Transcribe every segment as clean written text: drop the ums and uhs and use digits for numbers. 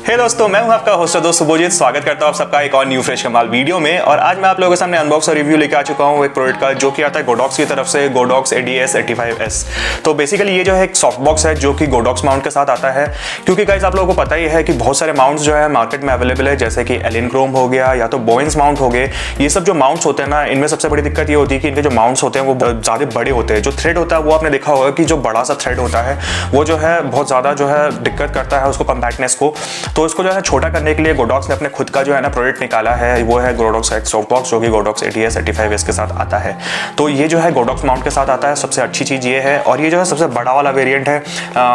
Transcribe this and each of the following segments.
हे दोस्तों, मैं हूं आपका होस्ट दोस्त सुबोजित। स्वागत करता हूं आप सबका एक और न्यू फ्रेश कमाल वीडियो में। और आज मैं आप लोगों के सामने अनबॉक्स और रिव्यू लेके आ चुका हूं एक प्रोडक्ट का, जो कि आता है गोडॉक्स की तरफ से, गोडॉक्स AD-S85S। तो बेसिकली ये जो है एक सॉफ्ट बॉक्स है जो कि गोडॉक्स माउंट के साथ आता है। क्योंकि गाइस आप लोगों को पता ही है कि बहुत सारे माउंट्स जो है मार्केट में अवेलेबल है, जैसे कि एलियन क्रोम हो गया या तो बोइंस माउंट हो गए। ये सब जो माउंट्स होते हैं ना, इनमें सबसे बड़ी दिक्कत ये होती है कि इनके जो माउंट्स होते हैं वो ज़्यादा बड़े होते हैं। जो थ्रेड होता है वो आपने देखा होगा कि जो बड़ा सा थ्रेड होता है वो जो है बहुत ज़्यादा जो है दिक्कत करता है उसको कम्पैक्टनेस को। तो इसको जो है छोटा करने के लिए गोडॉक्स ने अपने खुद का जो है ना प्रोडक्ट निकाला है, वो है गोडॉक्स सॉफ्टबॉक्स, जो कि गोडॉक्स AD-S85S के साथ आता है। तो ये जो है गोडॉक्स माउंट के साथ आता है, सबसे अच्छी चीज़ ये है। और ये जो है सबसे बड़ा वाला वेरिएंट है,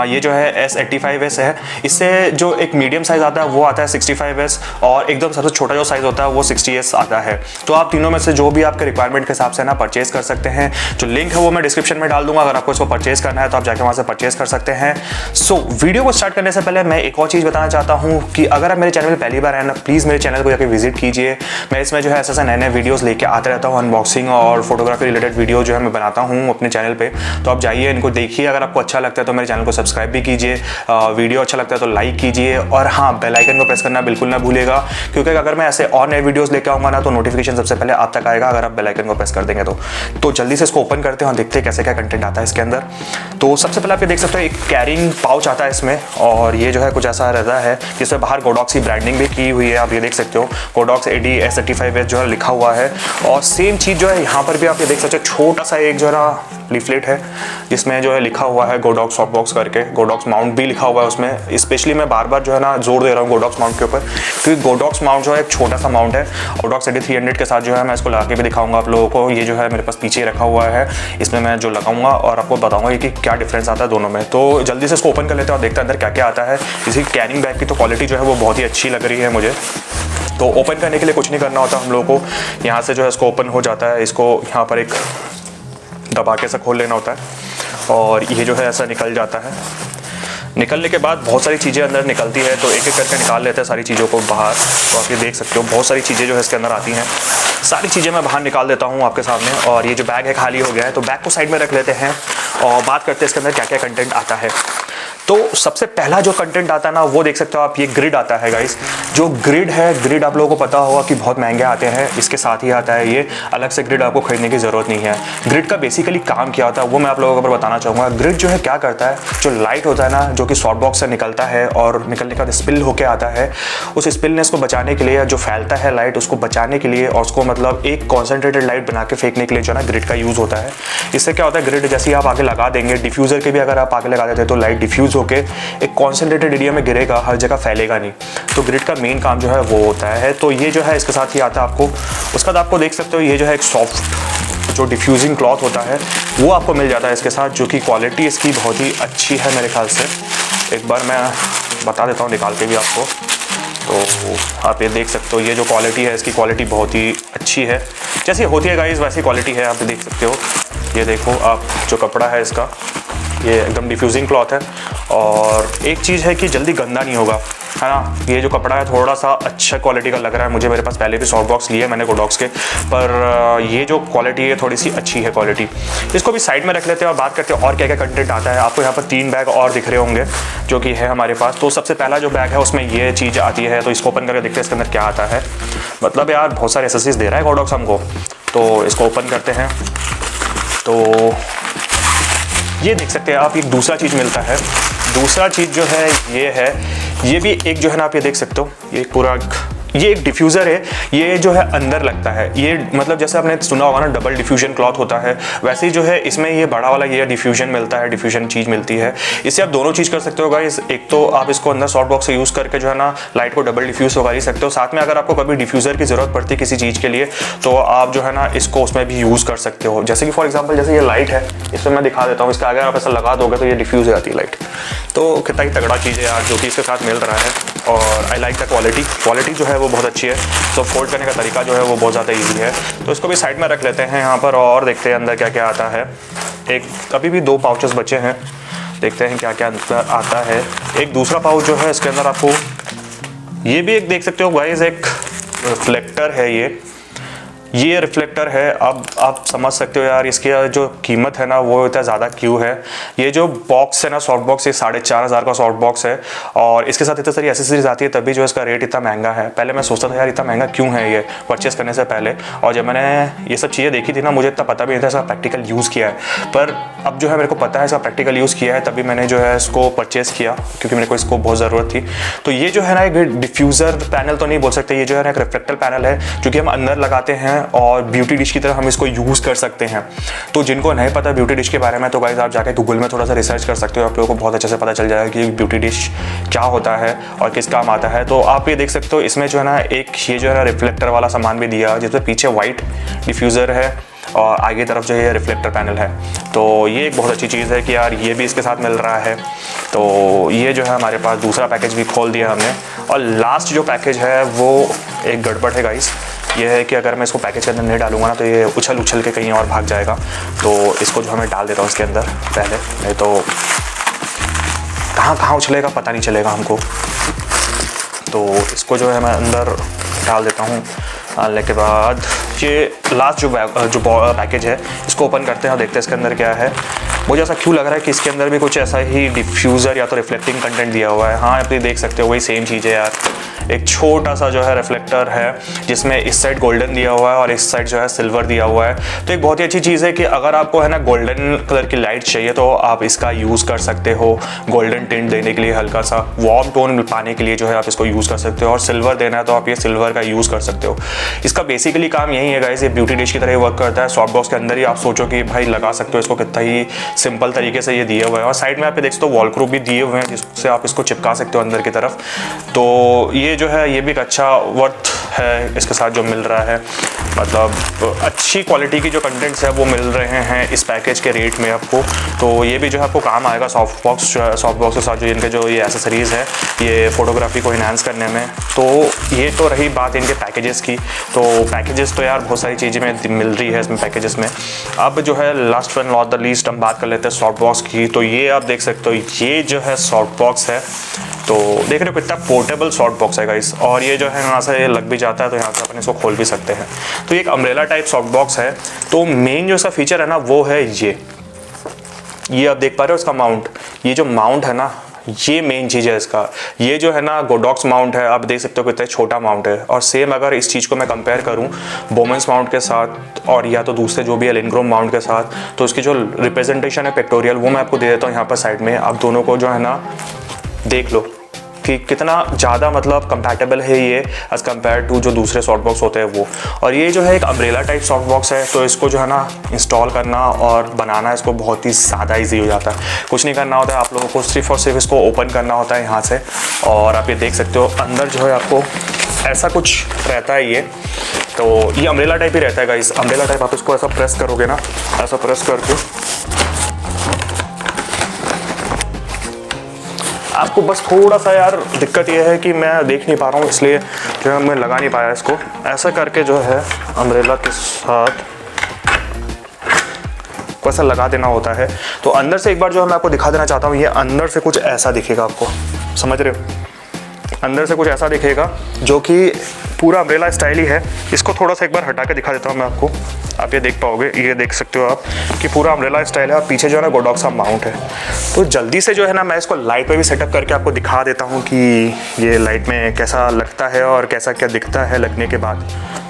ये जो है S85S है। इससे जो एक मीडियम साइज आता है वो आता है 65S, और एकदम सबसे छोटा जो साइज होता है वो 60S आता है। तो आप तीनों में से जो भी आपके रिक्वायरमेंट के हिसाब से ना परचेज कर सकते हैं। जो लिंक है वो मैं डिस्क्रिप्शन में डाल दूंगा, अगर आपको इसको परचेज करना है तो आप जाके वहाँ से परचेज कर सकते हैं। सो वीडियो को स्टार्ट करने से पहले मैं एक और चीज़ बताना चाहता हूँ कि अगर आप मेरे चैनल में पहली बार आए ना, प्लीज़ मेरे चैनल को जाकर विजिट कीजिए। मैं इसमें जो है ऐसे नए वीडियोस लेके आते रहता हूँ, अनबॉक्सिंग और फोटोग्राफी रिलेटेड वीडियो जो है मैं बनाता हूँ अपने चैनल पे। तो आप जाइए, इनको देखिए। अगर आपको अच्छा लगता है तो मेरे चैनल को सब्सक्राइब भी कीजिए, वीडियो अच्छा लगता है तो लाइक कीजिए, और हाँ, बेल आइकन को प्रेस करना बिल्कुल ना भूलिएगा, क्योंकि अगर मैं ऐसे और नए वीडियोज़ लेके आऊँगा ना तो नोटिफिकेशन सबसे पहले आप तक आएगा, अगर आप बेल आइकन को प्रेस कर देंगे तो जल्दी से इसको ओपन करते हैं और देखते हैं कैसे क्या कंटेंट आता है इसके अंदर। तो सबसे पहले आप ये देख सकते हो एक कैरिंग पाउच आता है इसमें, और ये जो है कुछ ऐसा रहता है जिसमें बाहर गोडॉक्स की ब्रांडिंग भी की हुई है। आप ये देख सकते हो गोडॉक्स AD-S85S जो है लिखा हुआ है। और सेम चीज़ जो है यहाँ पर भी आप ये देख सकते हो, छोटा सा एक जो है ना लीफलेट है जिसमें जो है लिखा हुआ है गोडॉक्स सॉफ्टबॉक्स करके। गोडॉक्स माउंट भी लिखा हुआ है उसमें। स्पेशली मैं बार बार जो है ना जोर दे रहा हूँ गोडॉक्स माउंट के ऊपर, क्योंकि गोडॉक्स माउंट जो है एक छोटा सा माउंट है। गोडॉक्स AD300 के साथ जो है मैं इसको लगा के भी दिखाऊंगा आप लोगों को। ये जो है मेरे पास पीछे रखा हुआ है, इसमें मैं जो लगाऊंगा और आपको बताऊंगा कि क्या डिफरेंस आता है दोनों में। तो जल्दी से इसको ओपन कर लेते हैं और देखते हैं अंदर क्या क्या आता है। इसी कैरिंग बैग की तो क्वालिटी जो है वो बहुत ही अच्छी लग रही है मुझे। तो ओपन करने के लिए कुछ नहीं करना होता हम लोगों को, यहाँ से जो है इसको ओपन हो जाता है। इसको यहाँ पर एक दबा के से खोल लेना होता है और ये जो है ऐसा निकल जाता है। निकलने के बाद बहुत सारी चीज़ें अंदर निकलती है, तो एक एक करके निकाल लेते हैं सारी चीज़ों को बाहर। तो आप ये देख सकते हो बहुत सारी चीज़ें जो है इसके अंदर आती हैं। सारी चीज़ें मैं बाहर निकाल देता हूँ आपके सामने। और ये जो बैग है खाली हो गया है, तो बैग को साइड में रख लेते हैं और बात करते हैं इसके अंदर क्या क्या कंटेंट आता है। तो सबसे पहला जो कंटेंट आता है ना, वो देख सकते हो आप, ये ग्रिड आता है गाइस। जो ग्रिड है, ग्रिड आप लोगों को पता होगा कि बहुत महंगे आते हैं, इसके साथ ही आता है ये। अलग से ग्रिड आपको खरीदने की ज़रूरत नहीं है। ग्रिड का बेसिकली काम क्या होता है वो मैं आप लोगों को बताना चाहूँगा। ग्रिड जो है क्या करता है, जो लाइट होता है ना, जो कि सॉफ्ट बॉक्स से निकलता है और निकलने के बाद स्पिल होकर आता है, उस स्पिलनेस को बचाने के लिए, जो फैलता है लाइट उसको बचाने के लिए, और उसको मतलब एक कॉन्सेंट्रेटेड लाइट बना के फेंकने के लिए जो है ना ग्रिड का यूज़ होता है। इससे क्या होता है, ग्रिड जैसे ही आप आगे लगा देंगे, डिफ्यूज़र के भी अगर आप आगे लगा देते हैं तो लाइट डिफ्यूज़ होकर एक कॉन्सेंट्रेटेड एरिया में गिरेगा, हर जगह फैलेगा नहीं। तो ग्रिड का मेन काम जो है वो होता है। तो ये जो है इसके साथ ही आता है आपको। उसके बाद आपको देख सकते हो ये जो है एक सॉफ्ट जो डिफ्यूजिंग क्लॉथ होता है वो आपको मिल जाता है इसके साथ, जो कि क्वालिटी इसकी बहुत ही अच्छी है मेरे ख्याल से। एक बार मैं बता देता हूँ निकाल के भी आपको। तो आप ये देख सकते हो, ये जो क्वालिटी है इसकी क्वालिटी बहुत ही अच्छी है। जैसी होती है गाइस वैसी क्वालिटी है, आप देख सकते हो। ये देखो आप, जो कपड़ा है इसका ये एकदम डिफ्यूजिंग क्लॉथ है। और एक चीज़ है कि जल्दी गंदा नहीं होगा, है ना। ये जो कपड़ा है थोड़ा सा अच्छा क्वालिटी का लग रहा है मुझे। मेरे पास पहले भी सॉफ्ट बॉक्स लिए मैंने गोडॉक्स के, पर ये जो क्वालिटी है थोड़ी सी अच्छी है क्वालिटी। इसको भी साइड में रख लेते हैं और बात करते हैं और क्या क्या कंटेंट आता है। आपको यहाँ पर 3 बैग और दिख रहे होंगे जो कि है हमारे पास। तो सबसे पहला जो बैग है उसमें ये चीज़ आती है, तो इसको ओपन करके देखते हैं इसके अंदर क्या आता है। मतलब यार बहुत सारे एक्सेसरीज दे रहा है गोडॉक्स हमको। तो इसको ओपन करते हैं, तो ये देख सकते हैं आप, एक दूसरा चीज़ मिलता है। दूसरा चीज़ जो है ये है, ये भी एक जो है ना, आप ये देख सकते हो, ये पूरा ये एक डिफ्यूज़र है। ये जो है अंदर लगता है, ये मतलब जैसे आपने सुना होगा ना डबल डिफ्यूजन क्लॉथ होता है, वैसे ही जो है इसमें ये बड़ा वाला ये डिफ्यूजन मिलता है, डिफ्यूजन चीज़ मिलती है। इससे आप दोनों चीज़ कर सकते हो गाइस। एक तो आप इसको अंदर सॉफ्ट बॉक्स से यूज़ करके जो है ना लाइट को डबल डिफ्यूज़ होगा ही सकते हो। साथ में अगर आपको कभी डिफ्यूज़र की ज़रूरत पड़ती है किसी चीज़ के लिए, तो आप जो है ना इसको उसमें भी यूज़ कर सकते हो। जैसे कि फॉर एग्जाम्पल जैसे ये लाइट है, इसमें मैं दिखा देता हूँ। इसका अगर आप ऐसा लगा दोगे तो ये डिफ्यूज़ हो जाती है लाइट। तो कितना ही तगड़ा चीज़ है यार जो कि इसके साथ मिल रहा है। और आई लाइक द क्वालिटी जो है वो बहुत अच्छी है। तो फोल्ड करने का तरीका जो है वो बहुत ज़्यादा ईजी है। तो इसको भी साइड में रख लेते हैं यहाँ पर और देखते हैं अंदर क्या क्या आता है। एक अभी भी 2 पाउचेस बचे हैं, देखते हैं क्या क्या अंदर आता है। एक दूसरा पाउच जो है इसके अंदर आपको ये भी एक देख सकते हो गाइस, एक रिफ्लेक्टर है। ये रिफ्लेक्टर है। अब आप समझ सकते हो यार इसकी जो कीमत है ना वो इतना ज़्यादा क्यों है। ये जो बॉक्स है ना सॉफ्ट बॉक्स, ये 4,500 का सॉफ्ट बॉक्स है और इसके साथ इतनी सारी एसेसरीज आती है तभी जो इसका रेट इतना महंगा है। पहले मैं सोचता था यार इतना महंगा क्यों है ये परचेस करने से पहले, और जब मैंने ये सब चीज़ें देखी थी ना मुझे इतना पता भी नहीं था इसका प्रैक्टिकल यूज़ किया है। पर अब जो है मेरे को पता है इसका प्रैक्टिकल यूज़ किया है तभी मैंने जो है इसको परचेस किया क्योंकि मेरे को इसको बहुत ज़रूरत थी। तो ये जो है ना एक डिफ्यूज़र पैनल तो नहीं बोल सकते, ये जो है ना एक रिफ्लेक्टर पैनल है जो कि हम अंदर लगाते हैं और ब्यूटी डिश की तरह हम इसको यूज़ कर सकते हैं। तो जिनको नहीं पता ब्यूटी डिश के बारे में तो गाइस आप जाके गूगल में थोड़ा सा रिसर्च कर सकते हो, आप लोगों को बहुत अच्छे से पता चल जाएगा कि ब्यूटी डिश क्या होता है और किस काम आता है। तो आप ये देख सकते हो इसमें जो है ना एक ये जो है ना रिफ्लेक्टर वाला सामान भी दिया जिसमें पीछे वाइट डिफ्यूज़र है और आगे तरफ जो है रिफ्लेक्टर पैनल है। तो ये एक बहुत अच्छी चीज़ है कि यार ये भी इसके साथ मिल रहा है। तो ये जो है हमारे पास दूसरा पैकेज भी खोल दिया हमने। और लास्ट जो पैकेज है वो एक गड़बड़ है गाइस, ये है कि अगर मैं इसको पैकेज के अंदर नहीं डालूंगा ना तो ये उछल के कहीं और भाग जाएगा। तो इसको जो हमें डाल देता हूँ इसके अंदर पहले, नहीं तो कहाँ उछलेगा पता नहीं चलेगा हमको। तो इसको जो है मैं अंदर डाल देता हूँ। डालने के बाद ये लास्ट जो पैकेज है इसको ओपन करते हैं और देखते हैं इसके अंदर क्या है। मुझे ऐसा क्यों लग रहा है कि इसके अंदर भी कुछ ऐसा ही डिफ्यूज़र या तो रिफ्लेक्टिंग कंटेंट दिया हुआ है। हाँ आप ये देख सकते हो वही सेम चीज़ है यार। एक छोटा सा जो है रिफ्लेक्टर है जिसमें इस साइड गोल्डन दिया हुआ है और इस साइड जो है सिल्वर दिया हुआ है। तो एक बहुत ही अच्छी चीज़ है कि अगर आपको है ना गोल्डन कलर की लाइट चाहिए तो आप इसका यूज़ कर सकते हो। गोल्डन टिंट देने के लिए हल्का सा वार्म टोन पाने के लिए जो है आप इसको यूज़ कर सकते हो, और सिल्वर देना है तो आप ये सिल्वर का यूज़ कर सकते हो। इसका बेसिकली काम यही है गाइस, ये ब्यूटी डिश की तरह वर्क करता है। सॉफ्ट बॉक्स के अंदर ही आप सोचो कि भाई लगा सकते हो इसको, कितना ही सिंपल तरीके से ये दिए हुए हैं। और साइड में आप देख सकते हो वॉल क्रूप भी दिए हुए हैं जिससे आप इसको चिपका सकते हो अंदर की तरफ। तो ये जो है ये भी एक अच्छा वर्थ है इसके साथ जो मिल रहा है, मतलब अच्छी क्वालिटी की जो कंटेंट्स है वो मिल रहे हैं इस पैकेज के रेट में आपको। तो ये भी जो है आपको काम आएगा सॉफ्ट बॉक्स के साथ जो इनके जो ये एसेसरीज़ है ये फ़ोटोग्राफी को इन्हांस करने में। तो ये तो रही बात इनके पैकेजेस की। तो पैकेजेस तो यार बहुत सारी चीज़ें में मिल रही है इसमें पैकेजेस में। अब जो है last one not the least हम बात कर लेते हैं सॉफ्ट बॉक्स की। तो ये आप देख सकते हो ये जो है सॉफ्ट बॉक्स है। तो देख रहे हो कितना पोर्टेबल सॉफ्ट बॉक्स है गाइस, और ये जो है यहाँ से लग भी जाता है तो यहाँ से अपन इसको खोल भी सकते हैं। तो ये एक अम्ब्रेला टाइप सॉफ्ट बॉक्स है। तो मेन जो इसका फीचर है ना वो है ये आप देख पा रहे हो इसका माउंट, ये जो माउंट है ना ये मेन चीज़ है इसका। ये जो है ना गोडॉक्स माउंट है, आप देख सकते हो कितना छोटा माउंट है। और सेम अगर इस चीज़ को मैं कंपेयर करूं बोमेंस माउंट के साथ और या तो दूसरे जो भी है लिनग्रोम माउंट के साथ, तो इसकी जो रिप्रेजेंटेशन है पिक्टोरियल वो मैं आपको दे देता हूँ यहाँ पर साइड में। आप दोनों को जो है ना देख लो कि कितना ज़्यादा मतलब कंपैटिबल है ये एज़ कम्पेयर टू जो दूसरे सॉफ्ट बॉक्स होते हैं वो। और ये जो है एक अम्ब्रेला टाइप सॉफ्ट बॉक्स है, तो इसको जो है ना इंस्टॉल करना और बनाना इसको बहुत ही ज़्यादा ईजी हो जाता है। कुछ नहीं करना होता है आप लोगों को, सिर्फ और सिर्फ इसको ओपन करना होता है यहाँ से। और आप ये देख सकते हो अंदर जो है आपको ऐसा कुछ रहता है ये। तो ये अम्ब्रेला टाइप ही रहता है गाइस। अम्ब्रेला टाइप आप इसको ऐसा प्रेस करोगे ना, ऐसा प्रेस करके आपको बस थोड़ा सा यार दिक्कत ये है कि मैं देख नहीं पा रहा हूँ इसलिए जो है मैं लगा नहीं पाया इसको। ऐसा करके जो है अम्ब्रेला के साथ को ऐसा लगा देना होता है। तो अंदर से एक बार जो है मैं आपको दिखा देना चाहता हूँ, ये अंदर से कुछ ऐसा दिखेगा आपको, समझ रहे हो? अंदर से कुछ ऐसा दिखेगा जो कि पूरा अम्ब्रेला स्टाइल ही है। इसको थोड़ा सा एक बार हटा के दिखा देता हूँ मैं आपको, आप ये देख पाओगे। ये देख सकते हो आप कि पूरा अम्ब्रेला स्टाइल है और पीछे जो है ना गोडॉक्स का माउंट है। तो जल्दी से जो है ना मैं इसको लाइट पे भी सेटअप करके आपको दिखा देता हूँ कि ये लाइट में कैसा लगता है और कैसा क्या दिखता है लगने के बाद।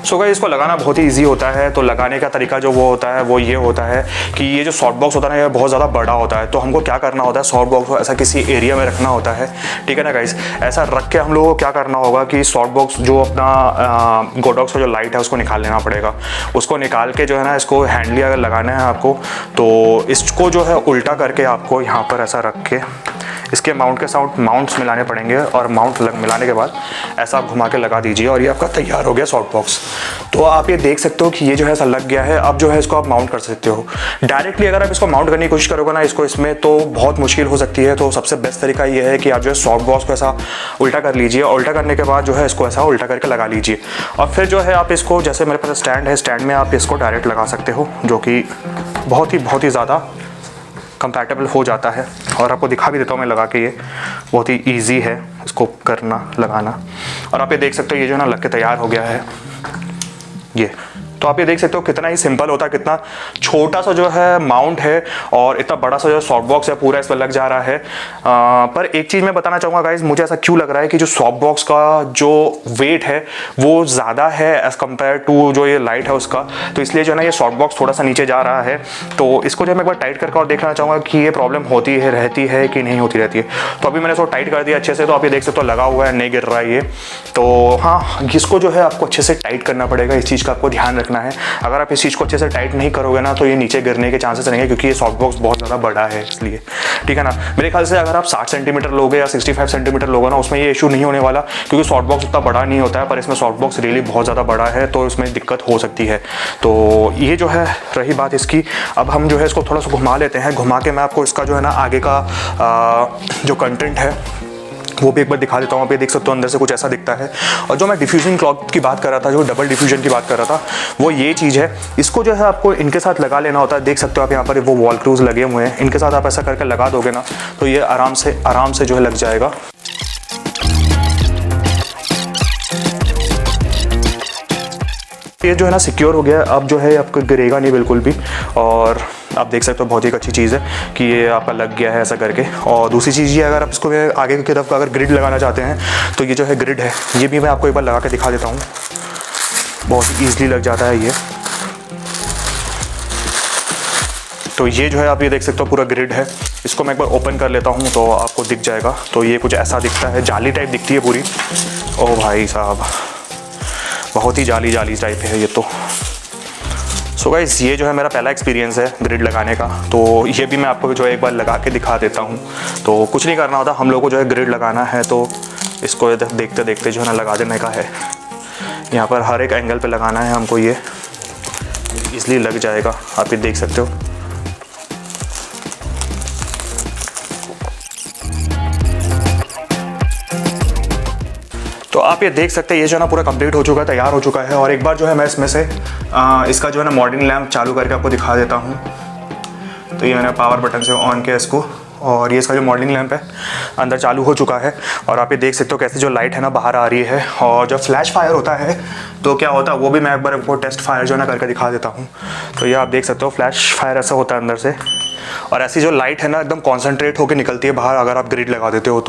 सो गाइस इसको लगाना बहुत ही ईजी होता है। तो लगाने का तरीका जो वो होता है वो ये होता है कि ये जो सॉफ्ट बॉक्स होता है ना ये बहुत ज़्यादा बड़ा होता है। तो हमको क्या करना होता है, सॉफ्ट बॉक्स को ऐसा किसी एरिया में रखना होता है, ठीक है ना गाइस। ऐसा रख के हम लोगों को क्या करना होगा कि सॉफ्ट बॉक्स जो अपना गोडॉक्स का जो लाइट है उसको निकाल लेना पड़ेगा। उसको निकाल के जो है ना इसको हैंडली अगर लगाना है आपको तो इसको जो है उल्टा करके आपको यहाँ पर ऐसा रख के इसके माउंट के साथ माउंट्स मिलाने पड़ेंगे और माउंट मिलाने के बाद ऐसा आप घुमा के लगा दीजिए और ये आपका तैयार हो गया सॉफ्ट बॉक्स। तो आप ये देख सकते हो कि ये जो है ऐसा लग गया है। अब जो है इसको आप माउंट कर सकते हो डायरेक्टली। अगर आप इसको माउंट करने की कोशिश करोगे ना इसको इसमें तो बहुत मुश्किल हो सकती है। तो सबसे बेस्ट तरीका ये है कि आप जो है सॉफ्ट बॉक्स को ऐसा उल्टा कर लीजिए, उल्टा करने के बाद जो है इसको ऐसा उल्टा करके लगा लीजिए। और फिर जो है आप इसको, जैसे मेरे पास स्टैंड है, स्टैंड में आप इसको डायरेक्ट लगा सकते हो जो कि बहुत ही ज़्यादा कंपैटिबल हो जाता है। और आपको दिखा भी देता हूँ मैं लगा के, ये बहुत ही इजी है इसको करना, लगाना। और आप ये देख सकते हो ये जो है ना लग के तैयार हो गया है। ये तो आप ये देख सकते हो कितना ही सिंपल होता है, कितना छोटा सा जो है माउंट है और इतना बड़ा सा जो सॉफ्ट बॉक्स है पूरा इस पर लग जा रहा है। पर एक चीज़ मैं बताना चाहूँगा गाइज, मुझे ऐसा क्यों लग रहा है कि जो सॉफ्ट बॉक्स का जो वेट है वो ज़्यादा है एज़ कम्पेयर टू जो ये लाइट है उसका, तो इसलिए जो है ना ये सॉफ्ट बॉक्स थोड़ा सा नीचे जा रहा है। तो इसको जो मैं एक बार टाइट करके और देखना चाहूँगा कि ये प्रॉब्लम होती है रहती है कि नहीं होती रहती है। तो अभी मैंने इसको टाइट कर दिया अच्छे से, तो आप ये देख सकते हो लगा हुआ है, नहीं गिर रहा है ये। तो हाँ, इसको जो है आपको अच्छे से टाइट करना पड़ेगा, इस चीज़ का आपको ध्यान रखना है। अगर आप इस चीज़ को अच्छे से टाइट नहीं करोगे ना तो ये नीचे गिरने के चांसेस रहेंगे, क्योंकि ये सॉफ्ट बॉक्स बहुत ज़्यादा बड़ा है इसलिए, ठीक है ना। मेरे ख्याल से अगर आप 60 सेंटीमीटर लोगे या 65 सेंटीमीटर लोगे ना, उसमें ये इशू नहीं होने वाला, क्योंकि सॉफ्ट बॉक्स उतना बड़ा नहीं होता है, पर इसमें सॉफ्ट बॉक्स रियली बहुत ज़्यादा बड़ा है, तो इसमें दिक्कत हो सकती है। तो ये जो है रही बात इसकी। अब हम जो है इसको थोड़ा सा घुमा लेते हैं, घुमा के मैं आपको इसका जो है ना आगे का जो कंटेंट है वो भी एक बार दिखा देता हूँ। आप ये देख सकते हो अंदर से कुछ ऐसा दिखता है। और जो मैं डिफ्यूजन क्लॉथ की बात कर रहा था, जो डबल डिफ्यूजन की बात कर रहा था, वो ये चीज़ है। इसको जो है आपको इनके साथ लगा लेना होता है। देख सकते हो आप यहाँ पर वो वॉल क्रूज लगे हुए हैं, इनके साथ आप ऐसा करके लगा दोगे ना तो ये आराम से जो है लग जाएगा। ये जो है ना सिक्योर हो गया, अब जो है आपको गिरेगा नहीं बिल्कुल भी। और आप देख सकते हो बहुत ही अच्छी चीज़ है कि ये आपका लग गया है ऐसा करके। और दूसरी चीज़ ये, अगर आप इसको आगे की तरफ अगर ग्रिड लगाना चाहते हैं तो ये जो है ग्रिड है, ये भी मैं आपको एक बार लगा के दिखा देता हूँ। बहुत ईजिली लग जाता है ये। तो ये जो है आप ये देख सकते हो पूरा ग्रिड है। इसको मैं एक बार ओपन कर लेता हूँ तो आपको दिख जाएगा। तो ये कुछ ऐसा दिखता है, जाली टाइप दिखती है पूरी। ओ भाई साहब, बहुत ही जाली टाइप है ये तो। सो गाइस, ये जो है मेरा पहला एक्सपीरियंस है ग्रिड लगाने का, तो ये भी मैं आपको जो है एक बार लगा के दिखा देता हूँ। तो कुछ नहीं करना होता, हम लोग को जो है ग्रिड लगाना है तो इसको देखते देखते जो है ना लगा देने का है। यहाँ पर हर एक एंगल पे लगाना है हमको, ये इसलिए लग जाएगा। आप ये देख सकते हो। तो आप ये देख सकते हैं ये जो है ना पूरा कंप्लीट हो चुका है, तैयार हो चुका है। और एक बार जो है मैं इसमें से इसका जो है ना मॉर्निंग लैम्प चालू करके आपको दिखा देता हूँ। तो ये मैंने पावर बटन से ऑन किया इसको, और ये इसका जो मॉर्निंग लैम्प है अंदर चालू हो चुका है। और आप ये देख सकते हो कैसे जो लाइट है ना बाहर आ रही है। और जब फ्लैश फायर होता है तो क्या होता है वो भी मैं एक बार आपको टेस्ट फायर जो है ना करके दिखा देता हूँ। तो ये आप देख सकते हो फ्लैश फायर ऐसा होता है अंदर से, और ऐसी जो लाइट है ना एकदम कॉन्सेंट्रेट होकर निकलती है बाहर अगर आप ग्रिड लगा देते हो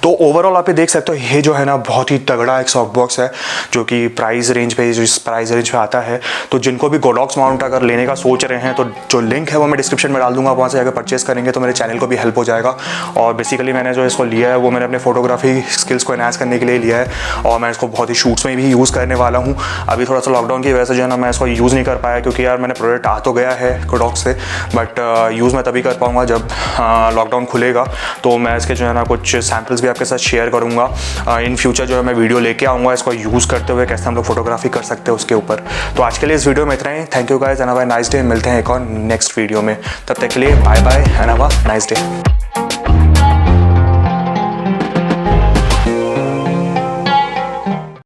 तो ओवरऑल आप ये देख सकते हो ये जो है ना बहुत ही तगड़ा एक सॉफ्ट बॉक्स है, जो कि प्राइस रेंज पे आता है। तो जिनको भी गोडॉक्स माउंट अगर लेने का सोच रहे हैं तो जो लिंक है वो मैं डिस्क्रिप्शन में डाल दूंगा, वहाँ से अगर परचेस करेंगे तो मेरे चैनल को भी हेल्प हो जाएगा। और बेसिकली मैंने जो इसको लिया है वो मैंने अपने फोटोग्राफी स्किल्स को एनहांस करने के लिए लिया है, और मैं इसको बहुत ही शूट्स में भी यूज़ करने वाला हूँ। अभी थोड़ा सा लॉकडाउन की वजह से जो है ना मैं इसको यूज़ नहीं कर पाया, क्योंकि यार मैंने प्रोडक्ट आ तो गया है गोडॉक्स से, बट यूज़ मैं तभी कर पाऊँगा जब लॉकडाउन खुलेगा। तो मैं इसके जो है ना कुछ सैम्पल्स भी आपके साथ शेयर करूँगा। इन फ्यूचर जो है मैं वीडियो लेके आऊँगा इसको यूज़ करते हुए, कैसे हम लोग फोटोग्राफी कर सकते हैं उसके ऊपर। तो आज के लिए इस वीडियो में इतना ही। Thank you guys and have a nice day. मिलते हैं एक और नेक्स्ट वीडियो में, तब तक के लिए bye bye and have a nice day.